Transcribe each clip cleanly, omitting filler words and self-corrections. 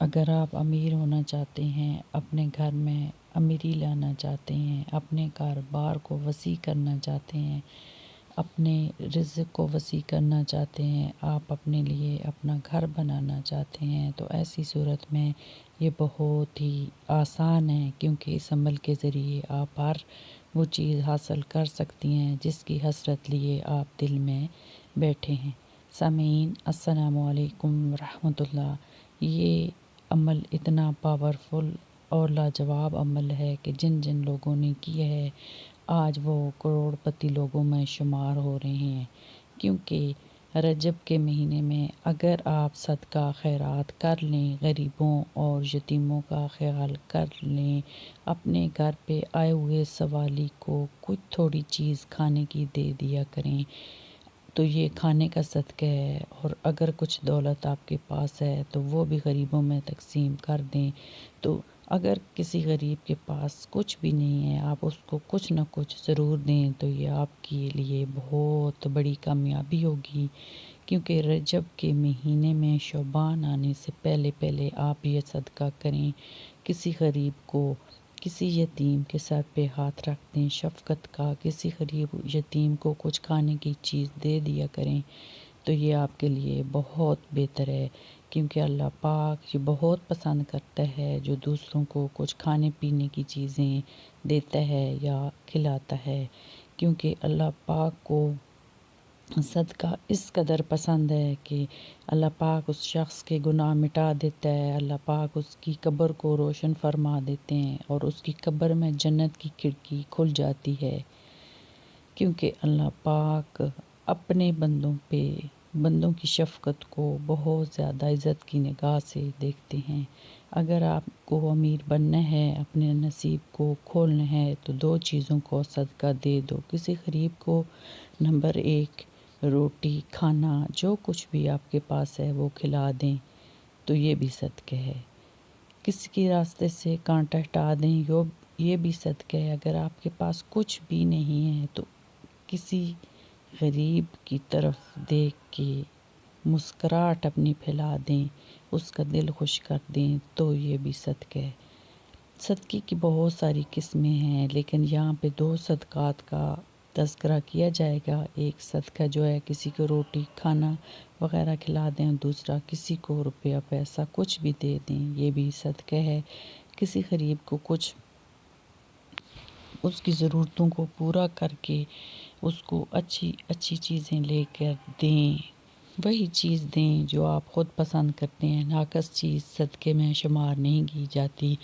اگر آپ امیر ہونا چاہتے ہیں، اپنے گھر میں امیری لانا چاہتے ہیں، اپنے کاروبار کو وسیع کرنا چاہتے ہیں، اپنے رزق کو وسیع کرنا چاہتے ہیں، آپ اپنے لیے اپنا گھر بنانا چاہتے ہیں، تو ایسی صورت میں یہ بہت ہی آسان ہے، کیونکہ اس عمل کے ذریعے آپ ہر وہ چیز حاصل کر سکتی ہیں جس کی حسرت لیے آپ دل میں بیٹھے ہیں۔ سامعین، السلام علیکم ورحمۃ اللہ۔ یہ عمل اتنا پاورفل اور لاجواب عمل ہے کہ جن جن لوگوں نے کیا ہے آج وہ کروڑ پتی لوگوں میں شمار ہو رہے ہیں، کیونکہ رجب کے مہینے میں اگر آپ صدقہ خیرات کر لیں، غریبوں اور یتیموں کا خیال کر لیں، اپنے گھر پہ آئے ہوئے سوالی کو کچھ تھوڑی چیز کھانے کی دے دیا کریں، تو یہ کھانے کا صدقہ ہے۔ اور اگر کچھ دولت آپ کے پاس ہے تو وہ بھی غریبوں میں تقسیم کر دیں۔ تو اگر کسی غریب کے پاس کچھ بھی نہیں ہے، آپ اس کو کچھ نہ کچھ ضرور دیں، تو یہ آپ کے لیے بہت بڑی کامیابی ہوگی، کیونکہ رجب کے مہینے میں شعبان آنے سے پہلے پہلے آپ یہ صدقہ کریں، کسی غریب کو، کسی یتیم کے سر پہ ہاتھ رکھ دیں شفقت کا، کسی غریب یتیم کو کچھ کھانے کی چیز دے دیا کریں، تو یہ آپ کے لیے بہت بہتر ہے، کیونکہ اللہ پاک یہ بہت پسند کرتا ہے جو دوسروں کو کچھ کھانے پینے کی چیزیں دیتا ہے یا کھلاتا ہے، کیونکہ اللہ پاک کو صدقہ اس قدر پسند ہے کہ اللہ پاک اس شخص کے گناہ مٹا دیتا ہے، اللہ پاک اس کی قبر کو روشن فرما دیتے ہیں اور اس کی قبر میں جنت کی کھڑکی کھل جاتی ہے، کیونکہ اللہ پاک اپنے بندوں کی شفقت کو بہت زیادہ عزت کی نگاہ سے دیکھتے ہیں۔ اگر آپ کو امیر بننا ہے، اپنے نصیب کو کھولنا ہے، تو دو چیزوں کو صدقہ دے دو۔ کسی غریب کو نمبر 1 روٹی، کھانا، جو کچھ بھی آپ کے پاس ہے وہ کھلا دیں، تو یہ بھی صدقہ ہے۔ کسی کے راستے سے کانٹا ہٹا دیں، یہ بھی صدقہ ہے۔ اگر آپ کے پاس کچھ بھی نہیں ہے تو کسی غریب کی طرف دیکھ کے مسکراہٹ اپنی پھیلا دیں، اس کا دل خوش کر دیں، تو یہ بھی صدقہ ہے۔ صدقے کی بہت ساری قسمیں ہیں، لیکن یہاں پہ 2 صدقات کا تذکرہ کیا جائے گا۔ ایک صدقہ جو ہے کسی کو روٹی کھانا وغیرہ کھلا دیں، دوسرا کسی کو روپیہ پیسہ کچھ بھی دے دیں، یہ بھی صدقہ ہے۔ کسی غریب کو کچھ اس کی ضرورتوں کو پورا کر کے اس کو اچھی اچھی چیزیں لے کر دیں، وہی چیز دیں جو آپ خود پسند کرتے ہیں، ناقص چیز صدقے میں شمار نہیں کی جاتی،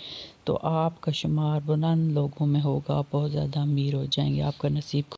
تو آپ کا شمار بلند لوگوں میں ہوگا، بہت زیادہ امیر ہو جائیں گے، آپ کا نصیب